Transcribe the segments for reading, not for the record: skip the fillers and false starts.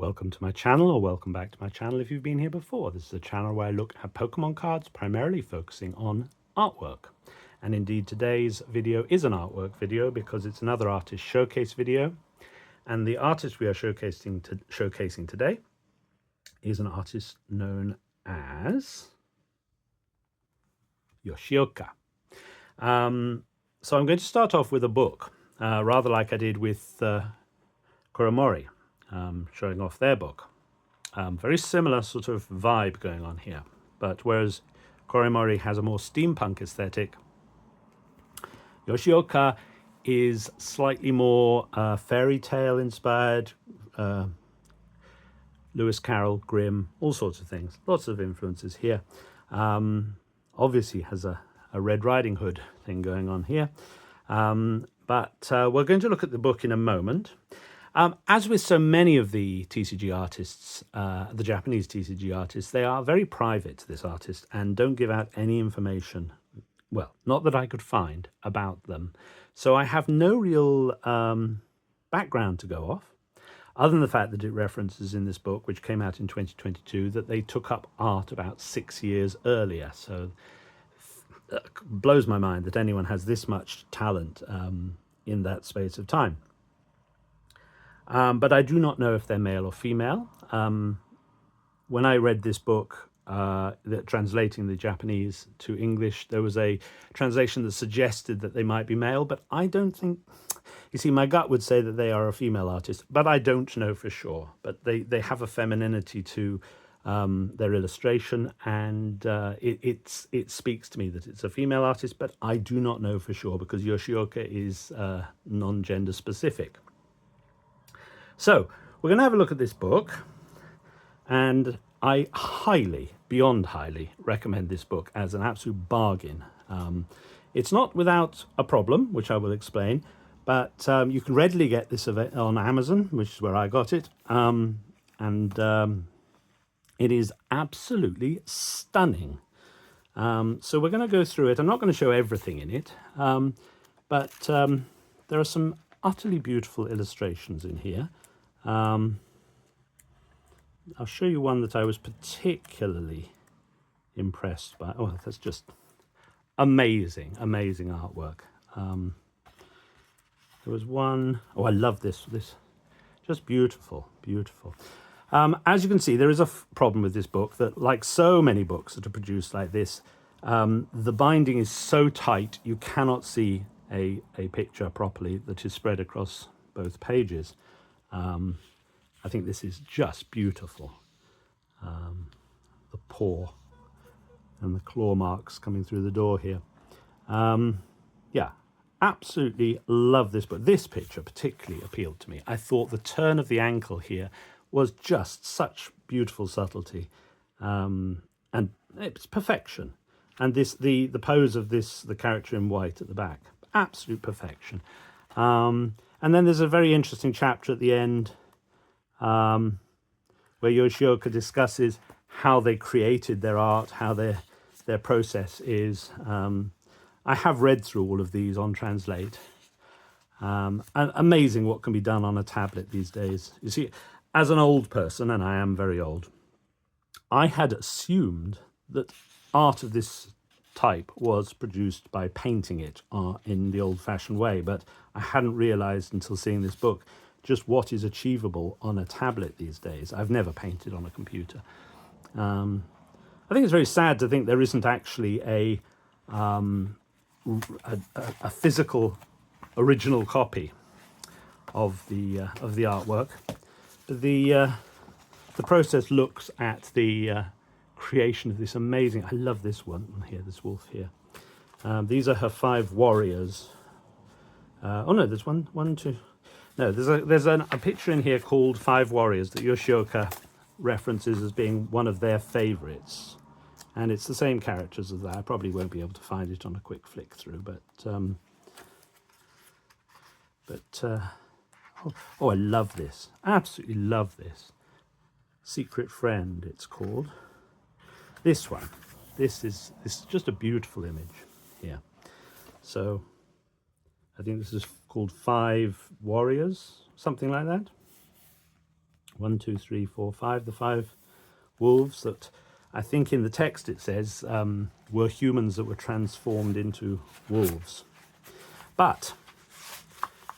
Welcome to my channel, or welcome back to my channel if you've been here before. This is a channel where I look at Pokemon cards, primarily focusing on artwork. And indeed today's video is an artwork video because it's another artist showcase video. And the artist we are showcasing today is an artist known as Yoshioka. So I'm going to start off with a book, rather like I did with Kuromori. Showing off their book. Very similar sort of vibe going on here. But whereas Kuromori has a more steampunk aesthetic, Yoshioka is slightly more fairy tale inspired, Lewis Carroll, Grimm, all sorts of things. Lots of influences here. Obviously has a Red Riding Hood thing going on here. But we're going to look at the book in a moment. As with so many of the TCG artists, the Japanese TCG artists, they are very private, this artist, and don't give out any information, well, not that I could find, about them. So I have no real background to go off, other than the fact that it references in this book, which came out in 2022, that they took up art about 6 years earlier. So it blows my mind that anyone has this much talent in that space of time. But I do not know if they're male or female. When I read this book, translating the Japanese to English, there was a translation that suggested that they might be male, but I don't think... You see, my gut would say that they are a female artist, but I don't know for sure. But they have a femininity to their illustration, and it speaks to me that it's a female artist, but I do not know for sure because Yoshioka is non-gender specific. So we're going to have a look at this book, and I highly, beyond highly, recommend this book as an absolute bargain. It's not without a problem, which I will explain, but you can readily get this on Amazon, which is where I got it, and it is absolutely stunning. So we're going to go through it. I'm not going to show everything in it, but there are some utterly beautiful illustrations in here. I'll show you one that I was particularly impressed by. Oh, that's just amazing, amazing artwork. There was one, oh, I love this, just beautiful, beautiful. As you can see, there is a problem with this book that, like so many books that are produced like this, the binding is so tight you cannot see a picture properly that is spread across both pages. I think this is just beautiful. The paw and the claw marks coming through the door here. Yeah, absolutely love this book. This picture particularly appealed to me. I thought the turn of the ankle here was just such beautiful subtlety, and it's perfection. And the pose of the character in white at the back, absolute perfection. And then there's a very interesting chapter at the end where Yoshioka discusses how they created their art, how their process is. I have read through all of these on Translate. And amazing what can be done on a tablet these days. You see, as an old person, and I am very old, I had assumed that art of this type was produced by painting it in the old-fashioned way, but I hadn't realized until seeing this book just what is achievable on a tablet these days. I've never painted on a computer. I think it's very sad to think there isn't actually a physical original copy of the artwork. The process looks at the creation of this amazing, I love this one here, this wolf here. These are her 5 warriors. Oh no, there's one, two. No, there's a picture in here called 5 Warriors that Yoshioka references as being one of their favorites. And it's the same characters as that. I probably won't be able to find it on a quick flick through, oh, I love this. Absolutely love this. Secret Friend, it's called. This one. This is just a beautiful image here. So I think this is called 5 Warriors, something like that. 1, 2, 3, 4, 5. The 5 wolves that I think in the text it says were humans that were transformed into wolves. But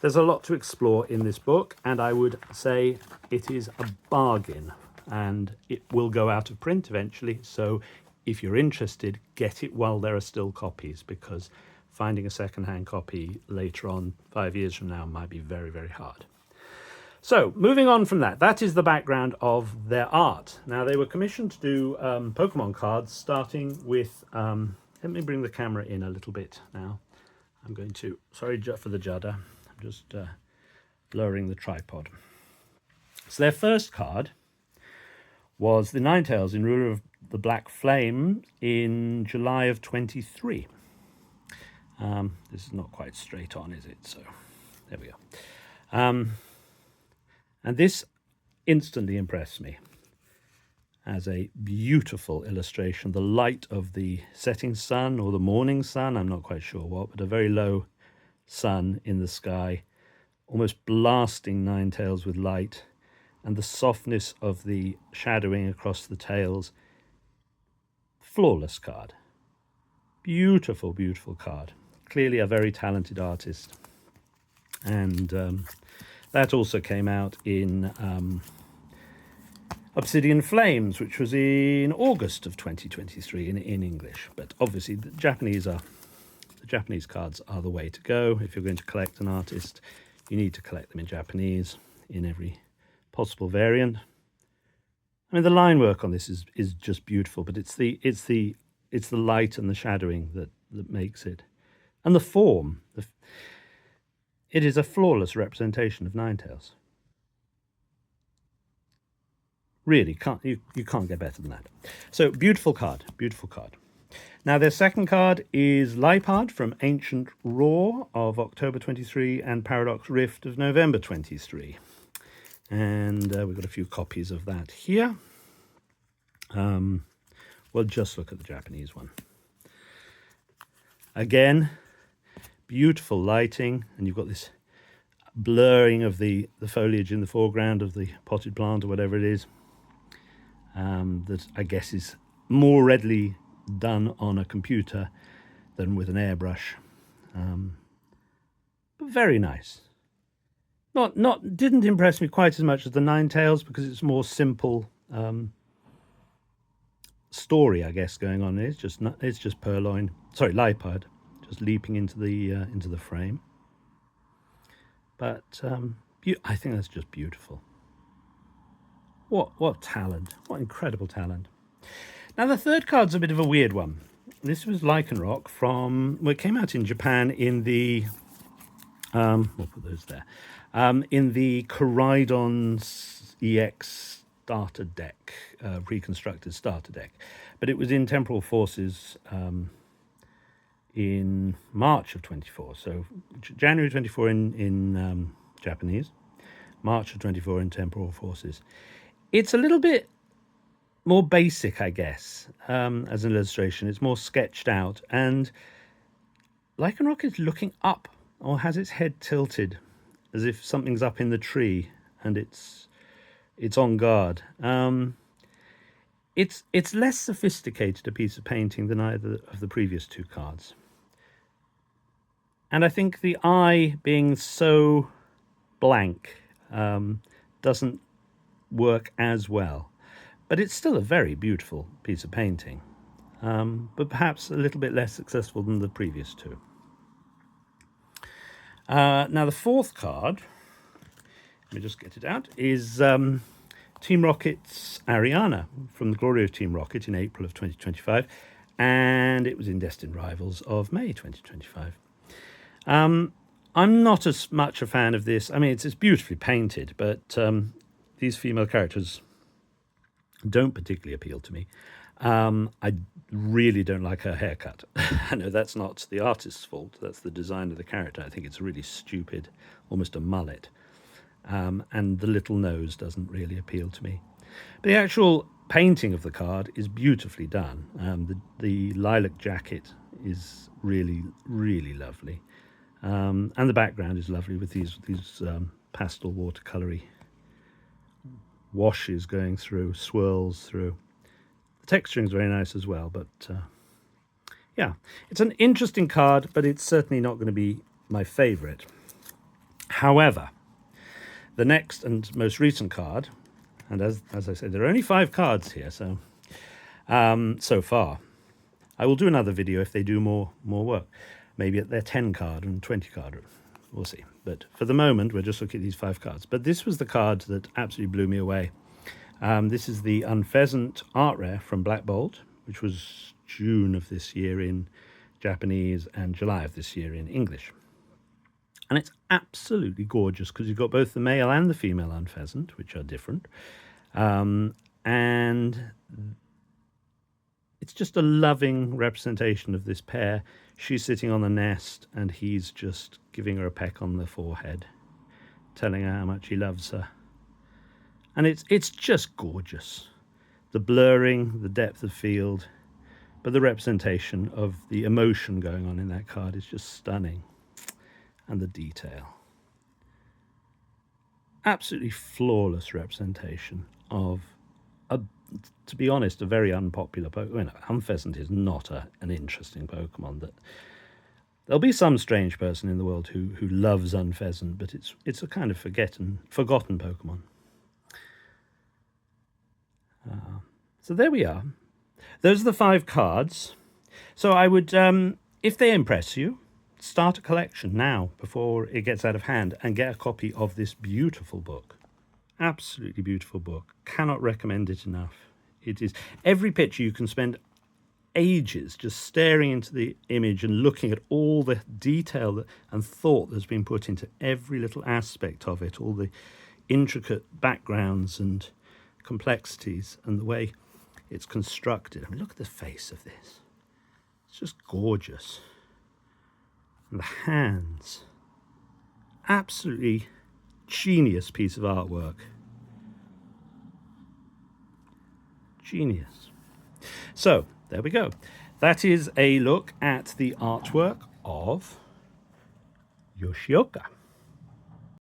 there's a lot to explore in this book, and I would say it is a bargain, and it will go out of print eventually. So if you're interested, get it while there are still copies, because finding a second-hand copy later on, 5 years from now, might be very, very hard. So moving on from that, that is the background of their art. Now, they were commissioned to do Pokemon cards, starting with, let me bring the camera in a little bit now. I'm going to, sorry for the judder, I'm just lowering the tripod. So their first card was the Ninetales in Ruler of the Black Flame in July of 23. This is not quite straight on, is it? So there we go. And this instantly impressed me as a beautiful illustration. The light of the setting sun or the morning sun, I'm not quite sure what, but a very low sun in the sky, almost blasting Ninetales with light, and the softness of the shadowing across the tails. Flawless card. Beautiful, beautiful card. Clearly a very talented artist. And that also came out in Obsidian Flames, which was in August of 2023 in English. But obviously the Japanese cards are the way to go. If you're going to collect an artist, you need to collect them in Japanese in every possible variant. I mean, the line work on this is just beautiful, but it's the light and the shadowing that makes it, and the form. It is a flawless representation of Ninetales. Really, you can't get better than that. So beautiful card, beautiful card. Now their second card is Lipard from Ancient Roar of October 23 and Paradox Rift of November 23. And we've got a few copies of that here. Well, just look at the Japanese one. Again, beautiful lighting, and you've got this blurring of the foliage in the foreground of the potted plant or whatever it is, that I guess is more readily done on a computer than with an airbrush. But very nice. Didn't impress me quite as much as the Ninetales, because it's more simple story, I guess, going on. It's just Lipard, just leaping into the frame. But I think that's just beautiful. What talent! What incredible talent! Now the third card's a bit of a weird one. This was Lycanroc it came out in Japan in the we'll put those there, in the Coridon EX starter deck, reconstructed starter deck, but it was in Temporal Forces in March of 24. So January 24 in Japanese, March of 24 in Temporal Forces. It's a little bit more basic, I guess, as an illustration. It's more sketched out, and Lycanroc is looking up, or has its head tilted, as if something's up in the tree and it's on guard. It's less sophisticated a piece of painting than either of the previous two cards. And I think the eye being so blank doesn't work as well. But it's still a very beautiful piece of painting, but perhaps a little bit less successful than the previous two. Now the fourth card, let me just get it out, is Team Rocket's Ariana from the Glory of Team Rocket in April of 2025, and it was in Destined Rivals of May 2025. I'm not as much a fan of this. I mean, it's beautifully painted, but these female characters don't particularly appeal to me. I really don't like her haircut. I know that's not the artist's fault. That's the design of the character. I think it's really stupid, almost a mullet. And the little nose doesn't really appeal to me. But the actual painting of the card is beautifully done. The lilac jacket is really, really lovely. And the background is lovely with these pastel watercolory washes going through, swirls through. The texturing is very nice as well, but yeah, it's an interesting card, but it's certainly not going to be my favourite. However, the next and most recent card, and as I said, there are only 5 cards here, so so far. I will do another video if they do more work. Maybe at their 10 card and 20 card. We'll see. But for the moment, we're just looking at these 5 cards. But this was the card that absolutely blew me away. This is the Unpheasant Art Rare from Black Bolt, which was June of this year in Japanese and July of this year in English. And it's absolutely gorgeous because you've got both the male and the female Unpheasant, which are different. And it's just a loving representation of this pair. She's sitting on the nest and he's just giving her a peck on the forehead, telling her how much he loves her. And it's just gorgeous. The blurring, the depth of field, but the representation of the emotion going on in that card is just stunning. And the detail. Absolutely flawless representation of, to be honest, a very unpopular Pokemon. Unpheasant is not an interesting Pokemon. That there'll be some strange person in the world who loves Unpheasant, but it's a kind of forgotten Pokemon. So there we are. Those are the 5 cards. So I would, if they impress you, start a collection now before it gets out of hand and get a copy of this beautiful book. Absolutely beautiful book. Cannot recommend it enough. It is every picture you can spend ages just staring into the image and looking at all the detail and thought that's been put into every little aspect of it, all the intricate backgrounds and complexities and the way it's constructed. I mean, look at the face of this. It's just gorgeous. And the hands. Absolutely genius piece of artwork. Genius. So, there we go. That is a look at the artwork of Yoshioka.